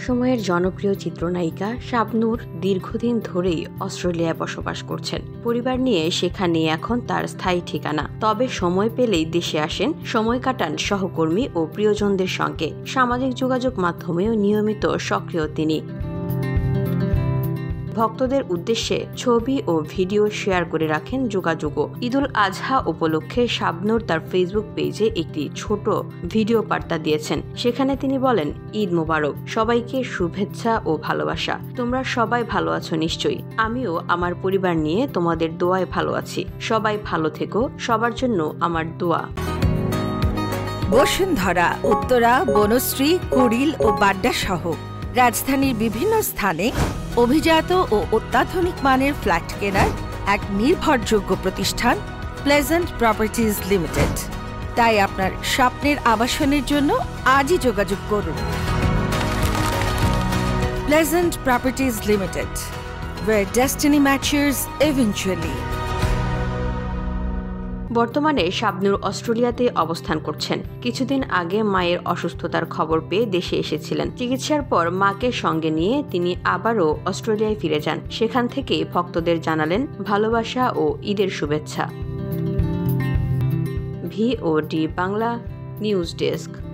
সময়ের জনপ্রিয় চিত্রনায়িকা শাবনূর দীর্ঘদিন ধরেই অস্ট্রেলিয়ায় বসবাস করছেন। পরিবার নিয়ে সেখানে এখন তার স্থায়ী ঠিকানা। তবে সময় পেলেই দেশে আসেন, সময় কাটান সহকর্মী ও প্রিয়জনদের সঙ্গে। সামাজিক যোগাযোগ মাধ্যমেও নিয়মিত সক্রিয় তিনি। ভক্তদের উদ্দেশ্যে ছবি ও ভিডিও শেয়ার করে রাখেন যোগাযোগও। ঈদুল আজহা উপলক্ষে শাবনূর তার ফেসবুক পেজে একটি ছোট ভিডিও বার্তা দিয়েছেন। সেখানে তিনি বলেন, ঈদ মোবারক, সবাইকে শুভেচ্ছা ও ভালোবাসা। তোমরা সবাই ভালো আছো নিশ্চয়ই। আমিও আমার পরিবার নিয়ে তোমাদের দোয়ায় ভালো আছি। সবাই ভালো থেকো, সবার জন্য আমার দোয়া। বসুন্ধরা, উত্তরা, বনশ্রী, কুড়িল ও বাড্ডা সহ রাজধানীর বিভিন্ন স্থানে অভিজাত ও অত্যাধুনিক মানের ফ্ল্যাট কেনার এক নির্ভরযোগ্য প্রতিষ্ঠান প্লেজেন্ট প্রপার্টিজ লিমিটেড। তাই আপনার স্বপ্নের আবাসনের জন্য আজই যোগাযোগ করুন। Pleasant properties limited, where destiny matches eventually। বর্তমানে শাবনূর অস্ট্রেলিয়াতে অবস্থান করছেন। কিছুদিন আগে মায়ের অসুস্থতার খবর পেয়ে দেশে এসেছিলেন। চিকিৎসার পর মাকে সঙ্গে নিয়ে তিনি আবারও অস্ট্রেলিয়ায় ফিরে যান। সেখান থেকে ভক্তদের জানালেন ভালোবাসা ও ঈদের শুভেচ্ছা। VOD Bangla news desk.